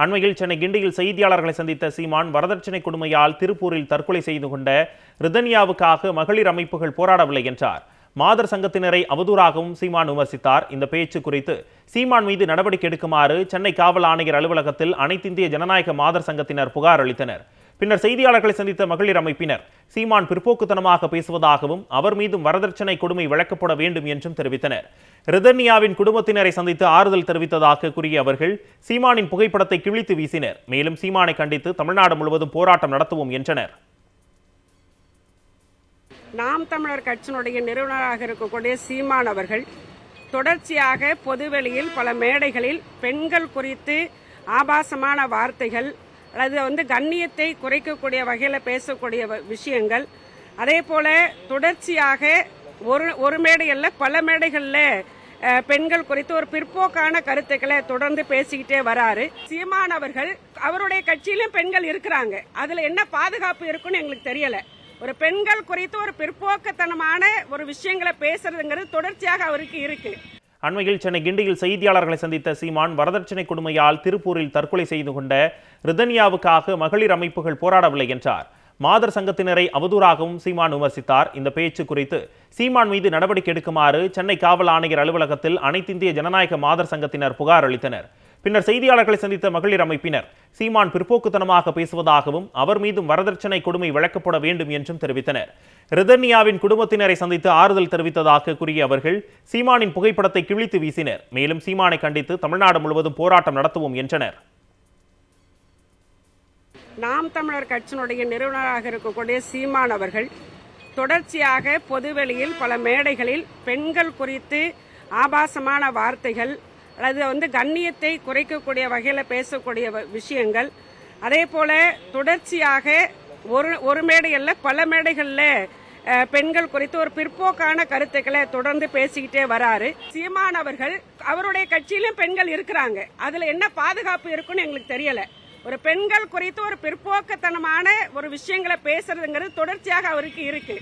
அண்மையில் சென்னை கிண்டியில் செய்தியாளர்களை சந்தித்த சீமான் வரதட்சணை கொடுமையால் திருப்பூரில் தற்கொலை செய்து கொண்ட ரிதன்யாவுக்காக மகளிர் அமைப்புகள் போராடவில்லை என்றார். மாதர் சங்கத்தினரை அவதூறாகவும் சீமான் விமர்சித்தார். இந்த பேச்சு குறித்து சீமான் மீது நடவடிக்கை எடுக்குமாறு சென்னை காவல் ஆணையர் அலுவலகத்தில் அனைத்திந்திய ஜனநாயக மாதர் சங்கத்தினர் புகார் அளித்தனர். பின்னர் செய்தியாளர்களை சந்தித்த மகளிர் அமைப்பினர் சீமான் பிற்போக்குத்தனமாக பேசுவதாகவும் அவர் மீதும் வரதட்சணை கொடுமை விளக்கப்பட வேண்டும் என்றும் தெரிவித்தனர். ரிதன்யாவின் குடும்பத்தினரை சந்தித்து ஆறுதல் தெரிவித்ததாக கூறிய அவர்கள் சீமானின் புகைப்படத்தை கிழித்து வீசினர். மேலும் சீமானை கண்டித்து தமிழ்நாடு முழுவதும் போராட்டம் நடத்துவோம் என்றனர். நாம் தமிழர் கட்சியினுடைய நிறுவனராக இருக்கக்கூடிய சீமான் அவர்கள் தொடர்ச்சியாக பொதுவெளியில் பல மேடைகளில் பெண்கள் குறித்து ஆபாசமான வார்த்தைகள் அல்லது கண்ணியத்தை குறைக்கக்கூடிய வகையில் பேசக்கூடிய விஷயங்கள், அதே போல தொடர்ச்சியாக ஒரு மேடையில் பல மேடைகளில் பெண்கள் குறித்து ஒரு பிற்போக்கான கருத்துக்களை தொடர்ந்து பேசிக்கிட்டே வராரு. சீமான் அவர்கள் அவருடைய கட்சியிலும் பெண்கள் இருக்கிறாங்க, அதுல என்ன பாதுகாப்பு இருக்குன்னு எங்களுக்கு தெரியல. ஒரு பெண்கள் குறித்து ஒரு பிற்போக்குத்தனமான ஒரு விஷயங்களை பேசுறதுங்கிறது தொடர்ச்சியாக அவருக்கு இருக்கு. அண்மையில் சென்னை கிண்டியில் செய்தியாளர்களை சந்தித்த சீமான் வரதட்சணை கொடுமையால் திருப்பூரில் தற்கொலை செய்து கொண்ட ரிதன்யாவுக்காக மகளிர் அமைப்புகள் போராடவில்லை என்றார். மாதர் சங்கத்தினரை அவதூறாகவும் சீமான் விமர்சித்தார். இந்த பேச்சு குறித்து சீமான் மீது நடவடிக்கை எடுக்குமாறு சென்னை காவல் ஆணையர் அலுவலகத்தில் அனைத்திந்திய ஜனநாயக மாதர் சங்கத்தினர் புகார் அளித்தனர். பின்னர் செய்தியாளர்களை சந்தித்த மகளிர் அமைப்பினர் சீமான் பிற்போக்குத்தனமாக பேசுவதாகவும் அவர் மீதும் வரதட்சணை கொடுமை விளக்கப்பட வேண்டும் என்றும் தெரிவித்தனர். ரிதன்யாவின் குடும்பத்தினரை சந்தித்து ஆறுதல் தெரிவித்ததாக கூறிய அவர்கள் சீமானின் புகைப்படத்தை கிழித்து வீசினர். மேலும் சீமானை கண்டித்து தமிழ்நாடு முழுவதும் போராட்டம் நடத்துவோம் என்றனர். நாம் தமிழர் கட்சியினுடைய நிறுவனராக இருக்கக்கூடிய சீமான் அவர்கள் தொடர்ச்சியாக பொதுவெளியில் பல மேடைகளில் பெண்கள் குறித்து ஆபாசமான வார்த்தைகள் அல்லது கண்ணியத்தை குறைக்கக்கூடிய வகையில் பேசக்கூடிய விஷயங்கள், அதே போல தொடர்ச்சியாக ஒரு மேடையில் பல மேடைகளில் பெண்கள் குறித்து ஒரு பிற்போக்கான கருத்துக்களை தொடர்ந்து பேசிக்கிட்டே வராரு. சீமான் அவர்கள் அவருடைய கட்சியிலும் பெண்கள் இருக்கிறாங்க, அதுல என்ன பாதுகாப்பு இருக்குன்னு எங்களுக்கு தெரியல. ஒரு பெண்கள் குறித்து ஒரு பிற்போக்குத்தனமான ஒரு விஷயங்களை பேசுறதுங்கிறது தொடர்ச்சியாக அவருக்கு இருக்கு.